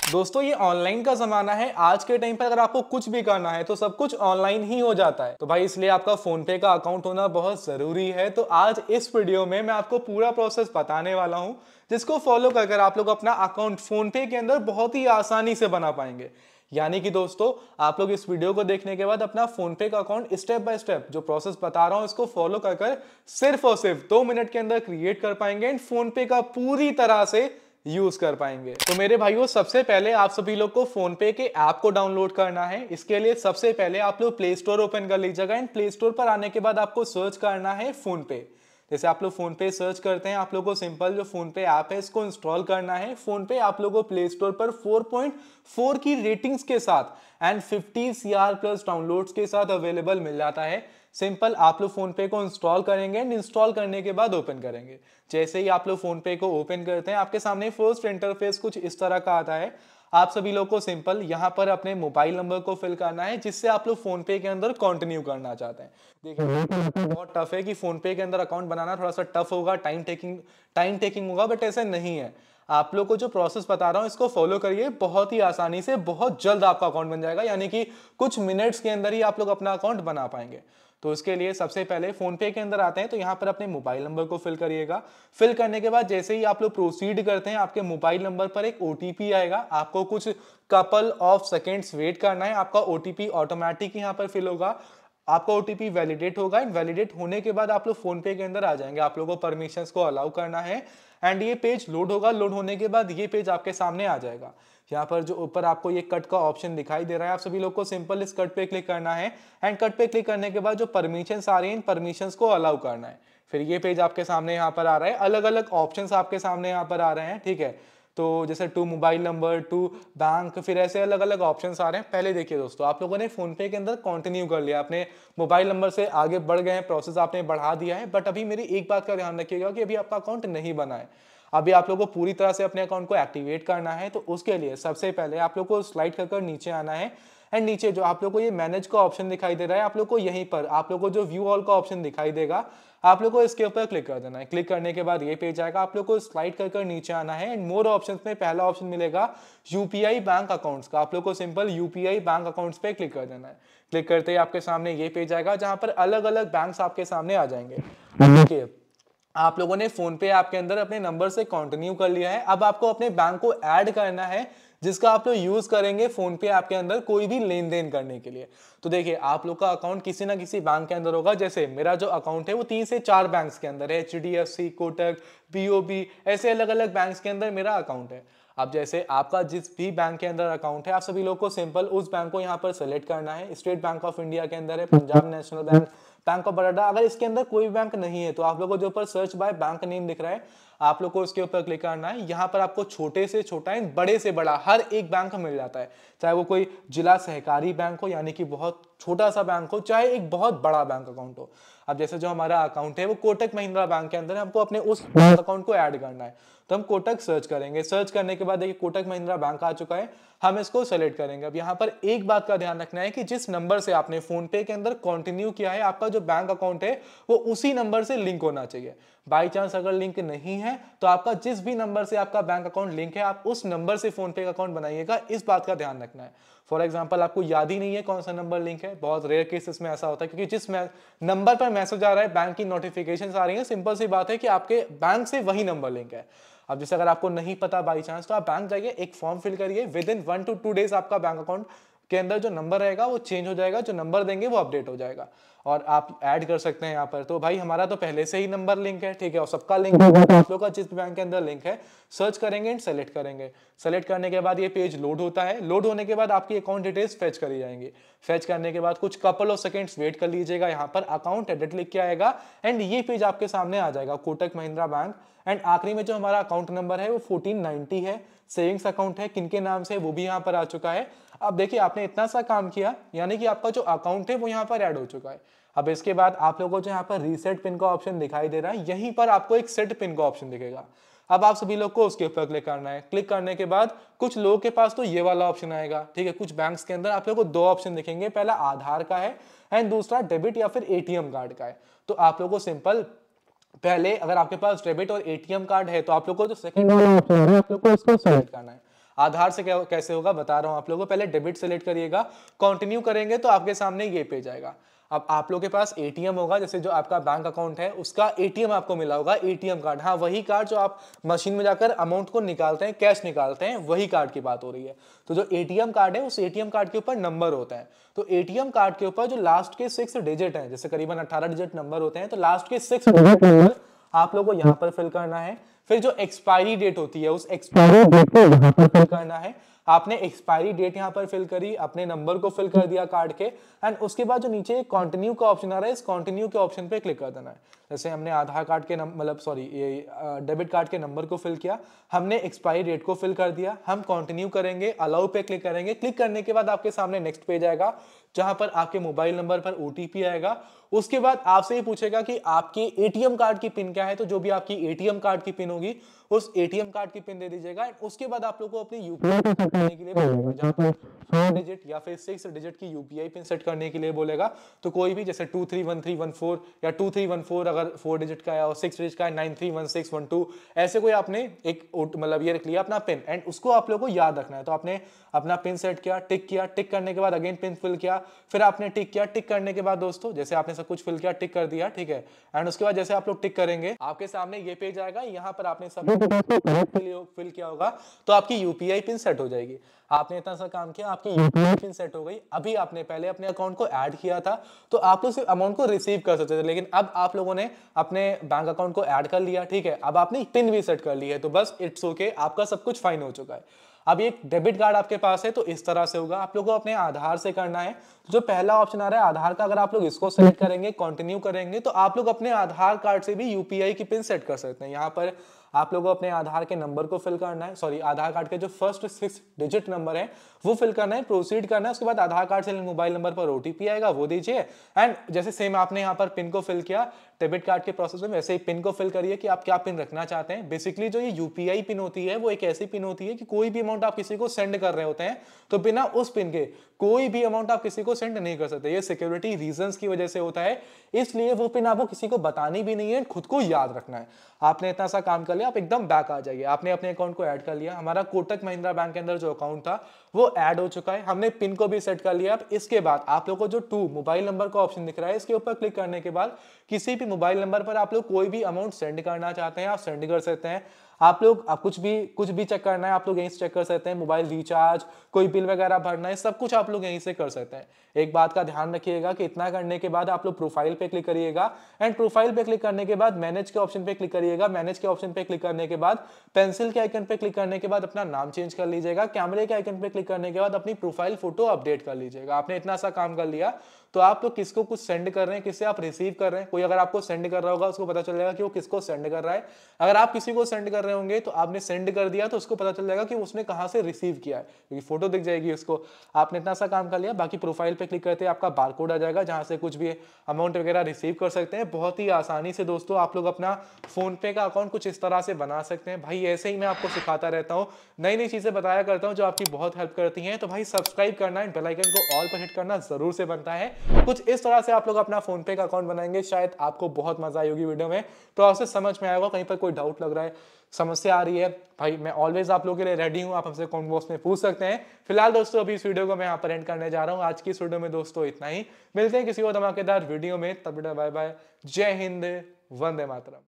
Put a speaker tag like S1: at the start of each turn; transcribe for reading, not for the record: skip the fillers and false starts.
S1: दोस्तों ये ऑनलाइन का जमाना है। आज के टाइम पर अगर आपको कुछ भी करना है तो सब कुछ ऑनलाइन ही हो जाता है। तो भाई इसलिए आपका फोन पे का अकाउंट होना बहुत जरूरी है। तो आज इस वीडियो में मैं आपको पूरा प्रोसेस बताने वाला हूं, जिसको फॉलो कर आप लोग अपना अकाउंट फोन पे के अंदर बहुत ही आसानी से बना पाएंगे। यानी कि दोस्तों आप लोग इस वीडियो को देखने के बाद अपना फोन पे का अकाउंट स्टेप बाय स्टेप जो प्रोसेस बता रहा हूं इसको फॉलो कर सिर्फ और सिर्फ 2 मिनट के अंदर क्रिएट कर पाएंगे एंड फोन पे का पूरी तरह से यूज कर पाएंगे। तो मेरे भाइयों सबसे पहले आप सभी लोग को फोन पे के ऐप को डाउनलोड करना है। इसके लिए सबसे पहले आप लोग प्ले स्टोर ओपन कर लीजिएगा एंड प्ले स्टोर पर आने के बाद आपको सर्च करना है फोन पे। जैसे आप लोग फोन पे सर्च करते हैं, आप लोगों को सिंपल जो फोन पे ऐप है इसको इंस्टॉल करना है। फोन पे आप लोगों को प्ले स्टोर पर 4.4 की रेटिंग्स के साथ एंड 50 CR प्लस डाउनलोड्स के साथ अवेलेबल मिल जाता है। सिंपल आप लोग फोन पे को इंस्टॉल करेंगे एंड इंस्टॉल करने के बाद ओपन करेंगे। जैसे ही आप लोग फोन पे को ओपन करते हैं आपके सामने फर्स्ट इंटरफेस कुछ इस तरह का आता है। आप सभी लोग को सिंपल यहाँ पर अपने मोबाइल नंबर को फिल करना है जिससे आप लोग फोन पे के अंदर कंटिन्यू करना चाहते हैं। देखिए बहुत टफ है कि फोन पे के अंदर अकाउंट बनाना थोड़ा सा टफ होगा, टाइम टेकिंग होगा, बट ऐसा नहीं है। आप लोग को जो प्रोसेस बता रहा हूं इसको फॉलो करिए, बहुत ही आसानी से बहुत जल्द आपका अकाउंट बन जाएगा। यानी कि कुछ मिनट्स के अंदर ही आप लोग अपना अकाउंट बना पाएंगे। तो इसके लिए सबसे पहले फोन पे के अंदर आते हैं तो यहाँ पर अपने मोबाइल नंबर को फिल करिएगा। फिल करने के बाद जैसे ही आप लोग प्रोसीड करते हैं आपके मोबाइल नंबर पर एक ओटीपी आएगा। आपको कुछ कपल ऑफ सेकेंड्स वेट करना है। आपका ओटीपी ऑटोमेटिक यहाँ पर फिल होगा। आपका ओटीपी वैलिडेट होगा एंड वैलिडेट होने के बाद आप लोग फोन पे के अंदर आ जाएंगे। आप लोगों को परमिशंस को अलाउ करना है एंड ये पेज लोड होगा। लोड होने के बाद ये पेज आपके सामने आ जाएगा। यहाँ पर जो ऊपर आपको ये कट का ऑप्शन दिखाई दे रहा है, आप सभी लोग को सिंपल इस कट पे क्लिक करना है एंड कट पे क्लिक करने के बाद जो परमिशंस आ रही हैं इन परमिशंस को अलाउ करना है। फिर ये पेज आपके सामने यहाँ पर आ रहा है, अलग अलग ऑप्शंस आपके सामने यहाँ पर आ रहे हैं, ठीक है। तो जैसे to mobile number, to bank, फिर ऐसे अलग अलग ऑप्शंस आ रहे हैं। पहले देखिए दोस्तों, आप लोगों ने फोन पे के अंदर कंटिन्यू कर लिया, अपने मोबाइल नंबर से आगे बढ़ गए हैं, प्रोसेस आपने बढ़ा दिया है। बट अभी मेरी एक बात का ध्यान रखिएगा कि अभी आपका अकाउंट नहीं बना है। अभी आप लोगों को पूरी तरह से अपने अकाउंट को एक्टिवेट करना है। तो उसके लिए सबसे पहले आप लोग को स्लाइड कर नीचे आना है एंड नीचे जो आप लोग को ये मैनेज का ऑप्शन दिखाई दे रहा है, आप लोग को यहीं पर आप लोग को जो व्यू ऑल का ऑप्शन दिखाई देगा, आप लोग को इसके ऊपर क्लिक कर देना है। क्लिक करने के बाद ये पेज आएगा। आप लोग को स्लाइड कर नीचे आना है एंड मोर ऑप्शंस में पहला ऑप्शन मिलेगा यूपीआई बैंक अकाउंट्स का। आप लोग को सिंपल यूपीआई बैंक अकाउंट्स पे क्लिक कर देना है। क्लिक करते ही आपके सामने ये पेज आएगा जहां पर अलग अलग बैंक्स आपके सामने आ जाएंगे। देखिए आप लोगों ने फोन पे ऐप के अंदर अपने नंबर से कंटिन्यू कर लिया है। अब आपको अपने बैंक को ऐड करना है जिसका आप लोग यूज करेंगे फोन पे ऐप के अंदर कोई भी लेन देन करने के लिए। तो देखिए आप लोग का अकाउंट किसी ना किसी बैंक के अंदर होगा। जैसे मेरा जो अकाउंट है वो 3 से 4 बैंक्स के अंदर है, एचडीएफसी, कोटक, बीओबी, ऐसे अलग अलग बैंक्स के अंदर मेरा अकाउंट है। अब जैसे आपका जिस भी बैंक के अंदर अकाउंट है, आप सभी लोग को सिंपल उस बैंक को यहाँ पर सेलेक्ट करना है। स्टेट बैंक ऑफ इंडिया के अंदर है, Punjab national bank, bank of Baroda. अगर इसके अंदर कोई बैंक नहीं है तो आप लोगों को जो ऊपर सर्च बाय बैंक नेम दिख रहा है, आप लोग को उसके ऊपर क्लिक करना है। यहाँ पर आपको छोटे से छोटा एंड बड़े से बड़ा हर एक बैंक मिल जाता है, चाहे वो कोई जिला सहकारी बैंक हो यानी कि बहुत छोटा सा बैंक हो, चाहे एक बहुत बड़ा बैंक अकाउंट हो। अब जैसे जो हमारा अकाउंट है वो कोटक महिंद्रा बैंक के अंदर है, हमको अपने उस बैंक अकाउंट को ऐड करना है। तो हम कोटक सर्च करेंगे। सर्च करने के बाद देखिए कोटक महिंद्रा बैंक आ चुका है, हम इसको सेलेक्ट करेंगे। अब यहाँ पर एक बात का ध्यान रखना है कि जिस नंबर से आपने फोन पे के अंदर कंटिन्यू किया है, आपका जो बैंक अकाउंट है वो उसी नंबर से लिंक होना चाहिए। बाई चांस अगर लिंक नहीं है तो आपका जिस भी नंबर से आपका बैंक अकाउंट लिंक है, आप उस नंबर से फोन पे का अकाउंट बनाइएगा। इस बात का ध्यान रखना है। फॉर एग्जाम्पल आपको याद ही नहीं है कौन सा नंबर लिंक है, बहुत रेयर केसेस में ऐसा होता है, क्योंकि जिस नंबर पर मैसेज आ रहा है, बैंक की नोटिफिकेशन आ रही है, सिंपल सी बात है कि आपके बैंक से वही नंबर लिंक है। अब जैसे अगर आपको नहीं पता बाई चांस, तो आप बैंक जाइए, एक फॉर्म फिल करिए, विद इन 1 to 2 डेज आपका बैंक अकाउंट के अंदर जो नंबर रहेगा वो चेंज हो जाएगा, जो नंबर देंगे वो अपडेट हो जाएगा और आप ऐड कर सकते हैं यहाँ पर। तो भाई हमारा तो पहले से ही नंबर लिंक है, ठीक है, और सबका लिंक होगा। तो आप लोग का जिस बैंक के अंदर लिंक है सर्च करेंगे एंड सेलेक्ट करेंगे। सेलेक्ट करने के बाद ये पेज लोड होता है। लोड होने के बाद आपकी अकाउंट डिटेल्स फेच करी जाएंगी। फेच करने के बाद कुछ कपल ऑफ सेकंड्स वेट कर लीजिएगा। यहाँ पर अकाउंट एडिट लिख के आएगा एंड ये पेज आपके सामने आ जाएगा, कोटक महिंद्रा बैंक। एंड आखिरी में जो हमारा अकाउंट नंबर है वो 1490 है, सेविंग्स अकाउंट है, किनके नाम से वो भी यहाँ पर आ चुका है। अब देखिए आपने इतना सा काम किया, यानी कि आपका जो अकाउंट है वो यहाँ पर ऐड हो चुका है। अब इसके बाद आप लोगों को जो यहाँ पर रीसेट पिन का ऑप्शन दिखाई दे रहा है, यहीं पर आपको एक सेट पिन का ऑप्शन दिखेगा। अब आप सभी लोग को उसके ऊपर क्लिक करना है। क्लिक करने के बाद कुछ लोगों के पास तो ये वाला ऑप्शन आएगा, ठीक है। कुछ बैंक्स के अंदर आप लोगों को 2 ऑप्शन दिखेंगे, पहला आधार का है एंड दूसरा डेबिट या फिर एटीएम कार्ड का है। तो आप लोगों को सिंपल पहले अगर आपके पास डेबिट और एटीएम कार्ड है तो आप लोग को जो सेकंड वाला ऑप्शन है आप लोग को इसको सेलेक्ट करना है। आधार से कैसे होगा बता रहा हूं आप लोगों को। पहले डेबिट सेलेक्ट करिएगा, कंटिन्यू करेंगे तो आपके सामने ये पेज आएगा। अब आप लोगों के पास एटीएम होगा, जैसे जो आपका बैंक अकाउंट है उसका एटीएम आपको मिला होगा, एटीएम कार्ड। हाँ, वही कार्ड जो आप मशीन में जाकर अमाउंट को निकालते हैं, कैश निकालते हैं, वही कार्ड की बात हो रही है। तो जो एटीएम कार्ड है उस एटीएम कार्ड के ऊपर नंबर होता है। तो एटीएम कार्ड के ऊपर जो लास्ट के 6 डिजिट हैं, जैसे करीबन 18 डिजिट नंबर होते हैं, तो लास्ट के 6 डिजिट नंबर आप लोगों को यहाँ पर फिल करना है। फिर जो एक्सपायरी डेट होती है उस एक्सपायरी डेट को यहाँ पर फिल करना है। आपने एक्सपायरी डेट यहाँ पर फिल करी, अपने नंबर को फिल कर दिया कार्ड के, एंड उसके बाद जो नीचे कंटिन्यू का ऑप्शन आ रहा है, इस कंटिन्यू के ऑप्शन पे क्लिक कर देना है। जैसे हमने आधार कार्ड के मतलब सॉरी ये डेबिट कार्ड के नंबर को फिल किया, हमने एक्सपायरी डेट को फिल कर दिया, हम कंटिन्यू करेंगे, अलाउ पे क्लिक करेंगे। क्लिक करने के बाद आपके सामने नेक्स्ट पेज आएगा जहां पर आपके मोबाइल नंबर पर ओटीपी आएगा। उसके बाद आपसे ये पूछेगा कि आपके एटीएम कार्ड की पिन क्या है, तो जो भी आपकी एटीएम कार्ड की पिन होगी उस एटीएम कार्ड की पिन दे दीजिएगा। उसके बाद आप लोग को अपनी यूपीआई पिन सेट करने के लिए बोलेगा, जहां पर 4 डिजिट या फिर 6 डिजिट की यूपीआई पिन सेट करने के लिए बोलेगा। तो कोई भी जैसे 231314 या 2314 अगर 4 डिजिट का है और 6 डिजिट का है 931612, ऐसे कोई आपने एक मतलब ये रख लिया अपना पिन, एंड उसको आप लोग को याद रखना है। तो आपने अपना पिन सेट किया, टिक करने के बाद अगेन पिन फिल किया, फिर आपने टिक किया, टिक करने के बाद दोस्तों जैसे आपने सब कुछ फिल किया, टिक कर दिया, ठीक है। एंड उसके बाद जैसे आप लोग टिक करेंगे आपके सामने ये पेज आएगा, यहाँ पर आपने सब फिल किया होगा तो आपकी यूपीआई पिन सेट हो जाएगी। आपने इतना सा काम किया, आपकी यूपीआई पिन सेट हो गई। अभी आपने पहले अपने अकाउंट को ऐड किया था तो आप लोग सिर्फ अमाउंट को रिसीव कर सकते थे, लेकिन अब आप लोगों ने अपने बैंक अकाउंट को ऐड कर लिया, ठीक है। अब आपने पिन भी सेट कर ली है, तो बस इट्स ओके, आपका सब कुछ फाइन हो चुका है। अब एक डेबिट कार्ड आपके पास है तो इस तरह से होगा। आप लोगों को अपने आधार से करना है। जो पहला ऑप्शन आ रहा है आधार का, अगर आप लोग इसको सेलेक्ट करेंगे, कंटिन्यू करेंगे, तो आप लोग अपने आधार कार्ड से भी यूपीआई की पिन सेट कर सकते हैं। यहाँ पर आप लोगों को अपने आधार के नंबर को फिल करना है, सॉरी आधार कार्ड के जो फर्स्ट 6 डिजिट नंबर है वो फिल करना है, प्रोसीड करना है। उसके बाद आधार कार्ड से मोबाइल नंबर पर ओटीपी आएगा, वो दीजिए। एंड जैसे सेम आपने यहाँ पर पिन को फिल किया डेबिट कार्ड के प्रोसेस में, वैसे ही पिन को फिल करिए कि आप क्या पिन रखना चाहते हैं। बेसिकली जो ये यूपीआई पिन होती है वो एक ऐसी पिन होती है कि कोई भी अमाउंट आप किसी को सेंड कर रहे होते हैं तो बिना उस पिन के कोई भी अमाउंट आप किसी को सेंड नहीं कर सकते। ये सिक्योरिटी रीजंस की वजह से होता है, इसलिए वो पिन आपको किसी को बतानी भी नहीं है, खुद को याद रखना है। आपने इतना सा काम कर लिया, आप एकदम बैक आ जाइए। आपने अपने अकाउंट को ऐड कर लिया, हमारा कोटक महिंद्रा बैंक के अंदर जो अकाउंट था वो ऐड हो चुका है, हमने पिन को भी सेट कर लिया। अब इसके बाद आप लोगों को जो 2 मोबाइल नंबर का ऑप्शन दिख रहा है, इसके ऊपर क्लिक करने के बाद किसी भी मोबाइल नंबर पर आप लोग कोई भी अमाउंट सेंड करना चाहते हैं आप सेंड कर सकते हैं। आप लोग कुछ भी चेक करना है आप लोग यहीं से चेक कर सकते हैं। मोबाइल रिचार्ज, कोई बिल वगैरह भरना है, सब कुछ आप लोग यहीं से कर सकते हैं। एक बात का ध्यान रखिएगा कि इतना करने के बाद आप लोग प्रोफाइल पे क्लिक करिएगा, एंड प्रोफाइल पे क्लिक करने के बाद मैनेज के ऑप्शन पे क्लिक करिएगा। मैनेज के ऑप्शन पे क्लिक करने के बाद पेंसिल के आइकन पे क्लिक करने के बाद अपना नाम चेंज कर लीजिएगा। कैमरे के आइकन पे क्लिक करने के बाद अपनी प्रोफाइल फोटो अपडेट कर लीजिएगा। आपने इतना सा काम कर लिया तो आप लोग किसको कुछ सेंड कर रहे हैं, किससे आप रिसीव कर रहे हैं, कोई अगर आपको सेंड कर रहा होगा उसको पता चल जाएगा कि वो किसको सेंड कर रहा है। अगर आप किसी को सेंड कर रहे होंगे तो आपने सेंड कर दिया तो उसको पता चल जाएगा कि उसने कहां से रिसीव किया है, क्योंकि फोटो दिख जाएगी उसको। आपने इतना सा काम कर लिया। बाकी प्रोफाइल पे क्लिक करते हैं आपका बारकोड आ जाएगा जहां से कुछ भी अमाउंट वगैरह रिसीव कर सकते हैं। बहुत ही आसानी से दोस्तों आप लोग अपना फोन पे का अकाउंट कुछ इस तरह से बना सकते हैं। भाई ऐसे ही मैं आपको सिखाता रहता हूँ, नई नई चीजें बताया करता हूँ जो आपकी बहुत हेल्प करती हैं। तो भाई सब्सक्राइब करना है, बेल आइकन को ऑल पर हिट करना जरूर से बनता है। कुछ इस तरह से आप लोग अपना फोन पे का अकाउंट बनाएंगे, शायद आपको बहुत मजा आई होगी वीडियो में। तो आपसे समझ में आएगा, कहीं पर कोई डाउट लग रहा है, समस्या आ रही है, भाई मैं ऑलवेज आप लोगों के लिए रेडी हूं, आप हमसे कमेंट बॉक्स में पूछ सकते हैं। फिलहाल दोस्तों अभी इस वीडियो को मैं यहाँ पर एंड करने जा रहा हूँ। आज की इस वीडियो में दोस्तों इतना ही, मिलते हैं किसी और धमाकेदार वीडियो में, तब बाय बाय, जय हिंद, वंदे मातरम।